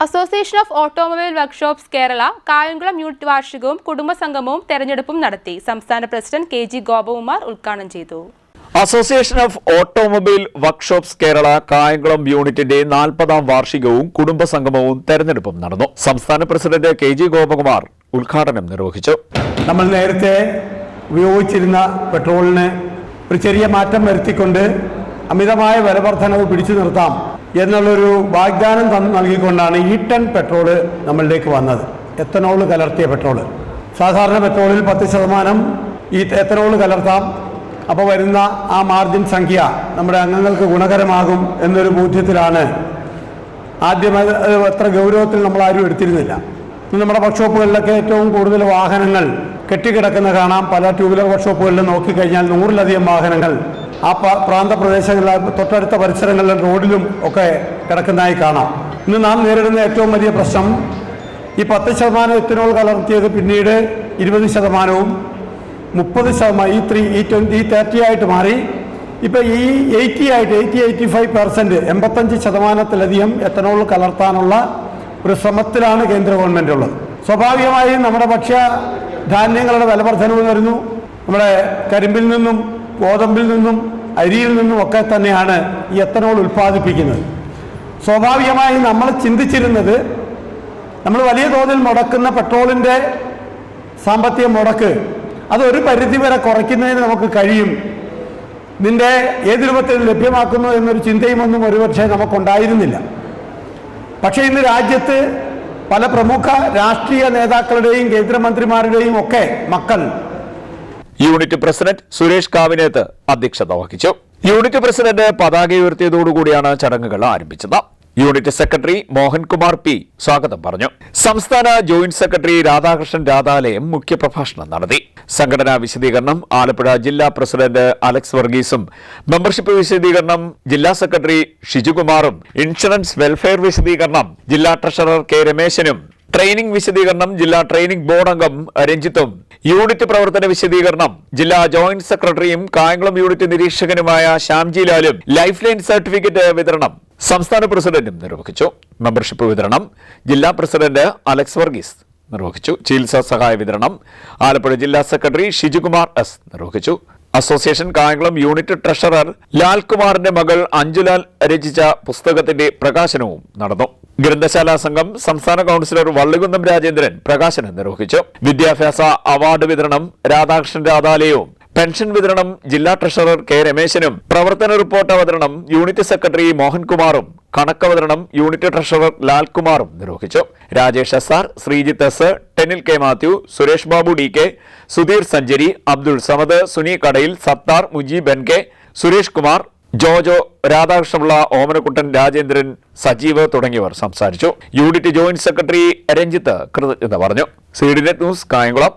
Association of automobile workshops Kerala Kayamkulam unit വാർഷികവും കുടുംബസംഗമവും തെരഞ്ഞെടുപ്പും നടത്തി. സംസ്ഥാന പ്രസിഡന്റ് കെ.ജി. ഗോപകുമാർ ഉദ്ഘാടനം ചെയ്തു. Association of automobile workshops Kerala Kayamkulam യൂണിറ്റിന്റെ 40ാം വാർഷികവും കുടുംബസംഗമവും തെരഞ്ഞെടുപ്പും നടന്നു. സംസ്ഥാന പ്രസിഡന്റ് കെ.ജി. ഗോപകുമാർ ഉദ്ഘാടനം നിർവഹിച്ചു. നമ്മൾ നേരത്തെ ഉപയോഗിച്ചിരുന്ന പെട്രോളിന് ഒരു ചെറിയ മാറ്റം വരുത്തിക്കൊണ്ട് അമിതമായ വിലവർധനവ് പിടിച്ചു നിർത്താം എന്നുള്ളൊരു വാഗ്ദാനം നൽകിക്കൊണ്ടാണ് E10 പെട്രോള് നമ്മളിലേക്ക് വന്നത്. എത്തനോൾ കലർത്തിയ പെട്രോള്. സാധാരണ പെട്രോളിൽ 10% ഈ എത്തനോൾ കലർത്താം. അപ്പോൾ വരുന്ന ആ മാർജിൻ സംഖ്യ നമ്മുടെ അംഗങ്ങൾക്ക് ഗുണകരമാകും എന്നൊരു ബോധ്യത്തിലാണ് ആദ്യം അത്ര ഗൗരവത്തിൽ നമ്മളാരും എടുത്തിരുന്നില്ല. നമ്മുടെ വർക്ക്ഷോപ്പുകളിലൊക്കെ ഏറ്റവും കൂടുതൽ വാഹനങ്ങൾ കെട്ടിക്കിടക്കുന്ന കാണാം. പല ടൂ വീലർ വർക്ക്ഷോപ്പുകളിൽ നോക്കിക്കഴിഞ്ഞാൽ 100-ലധികം വാഹനങ്ങൾ ആ പ്രാന്തപ്രദേശങ്ങളിൽ തൊട്ടടുത്ത പരിസരങ്ങളിലും റോഡിലും ഒക്കെ കിടക്കുന്നതായി കാണാം. ഇന്ന് നാം നേരിടുന്ന ഏറ്റവും വലിയ പ്രശ്നം ഈ 10% എത്തനോൾ കലർത്തിയത് പിന്നീട് 20%, 30%, ഈ 30 ആയിട്ട് മാറി. ഇപ്പം ഈ 85% 85%-ലധികം എത്തനോൾ കലർത്താനുള്ള ഒരു ശ്രമത്തിലാണ് കേന്ദ്ര ഗവൺമെൻറ് ഉള്ളത്. സ്വാഭാവികമായും നമ്മുടെ ഭക്ഷ്യധാന്യങ്ങളുടെ വിലവർധനവ് വരുന്നു. നമ്മുടെ കരിമ്പിൽ നിന്നും ഗോതമ്പിൽ നിന്നും അരിയിൽ നിന്നും ഒക്കെ തന്നെയാണ് ഈ എത്തനോൾ ഉൽപ്പാദിപ്പിക്കുന്നത്. സ്വാഭാവികമായും നമ്മൾ ചിന്തിച്ചിരുന്നത് നമ്മൾ വലിയ തോതിൽ മുടക്കുന്ന പെട്രോളിൻ്റെ സാമ്പത്തിക മുടക്ക് അതൊരു പരിധിവരെ കുറയ്ക്കുന്നതിന് നമുക്ക് കഴിയും. ഇതിൻ്റെ ഏത് രൂപത്തിൽ ലഭ്യമാക്കുന്നു എന്നൊരു ചിന്തയുമൊന്നും ഒരുപക്ഷെ നമുക്കുണ്ടായിരുന്നില്ല. പക്ഷേ ഇന്ന് രാജ്യത്ത് പല പ്രമുഖ രാഷ്ട്രീയ നേതാക്കളുടെയും കേന്ദ്രമന്ത്രിമാരുടെയും ഒക്കെ മക്കൾ യൂണിറ്റ് പ്രസിഡന്റ് സുരേഷ് കാവിനേത്ത് അധ്യക്ഷത വഹിച്ചു. യൂണിറ്റ് പ്രസിഡന്റ് പതാക ഉയർത്തിയതോടുകൂടിയാണ് ചടങ്ങുകൾ ആരംഭിച്ചത്. യൂണിറ്റ് സെക്രട്ടറി മോഹൻകുമാർ പി സ്വാഗതം പറഞ്ഞു. സംസ്ഥാന ജോയിന്റ് സെക്രട്ടറി രാധാകൃഷ്ണൻ രാധാലയം മുഖ്യപ്രഭാഷണം നടത്തി. സംഘടനാ വിശദീകരണം ആലപ്പുഴ ജില്ലാ പ്രസിഡന്റ് അലക്സ് വർഗീസും, മെമ്പർഷിപ്പ് വിശദീകരണം ജില്ലാ സെക്രട്ടറി ഷിജുകുമാറും, ഇൻഷുറൻസ് വെൽഫെയർ വിശദീകരണം ജില്ലാ ട്രഷറർ കെ രമേശനും, ട്രെയിനിംഗ് വിശദീകരണം ജില്ലാ ട്രെയിനിംഗ് ബോർഡ് അംഗം രഞ്ജിത്തും, യൂണിറ്റ് പ്രവർത്തന വിശദീകരണം ജില്ലാ ജോയിന്റ് സെക്രട്ടറിയും കായംകുളം യൂണിറ്റ് നിരീക്ഷകനുമായ ശ്യാംജി ലാലും, ലൈഫ് ലൈൻ സർട്ടിഫിക്കറ്റ് വിതരണം സംസ്ഥാന പ്രസിഡന്റും നിർവഹിച്ചു. മെമ്പർഷിപ്പ് വിതരണം ജില്ലാ പ്രസിഡന്റ് അലക്സ് വർഗീസ് നിർവഹിച്ചു. ചികിത്സാ സഹായ വിതരണം ആലപ്പുഴ ജില്ലാ സെക്രട്ടറി ഷിജുകുമാർ എസ് നിർവഹിച്ചു. അസോസിയേഷൻ കായംകുളം യൂണിറ്റ് ട്രഷറർ ലാൽകുമാറിന്റെ മകൾ അഞ്ജുലാൽ രചിച്ച പുസ്തകത്തിന്റെ പ്രകാശനവും നടന്നു. ഗ്രന്ഥശാല സംഘം സംസ്ഥാന കൌൺസിലർ വള്ളികുന്നം രാജേന്ദ്രൻ പ്രകാശനം നിർവഹിച്ചു. വിദ്യാഭ്യാസ അവാർഡ് വിതരണം രാധാകൃഷ്ണൻ രാധാലയവും, പെൻഷൻ വിതരണം ജില്ലാ ട്രഷറർ കെ രമേശനും, പ്രവർത്തന റിപ്പോർട്ട് അവതരണം യൂണിറ്റ് സെക്രട്ടറി മോഹൻകുമാറും, കണക്കവതരണം യൂണിറ്റ് ട്രഷറർ ലാൽകുമാറും നിർവഹിച്ചു. Rajesh S R, Sreejith S, Tenil K Mathew, Suresh Babu D K, Sudheer Sanchari, Abdul Samad, Suni Kadayil, Sathar, Mujeeb N K, Suresh Kumar, Jojo, Radhakrishnapillai, Omanakuttan, Rajendran, Sajeev തുടങ്ങിയവർ സംസാരിച്ചു. യൂണിറ്റ് ജോയിന്റ് സെക്രട്ടറി രഞ്ജിത്ത് കൃതജ്ഞത പറഞ്ഞു. C D net news Kayamkulam.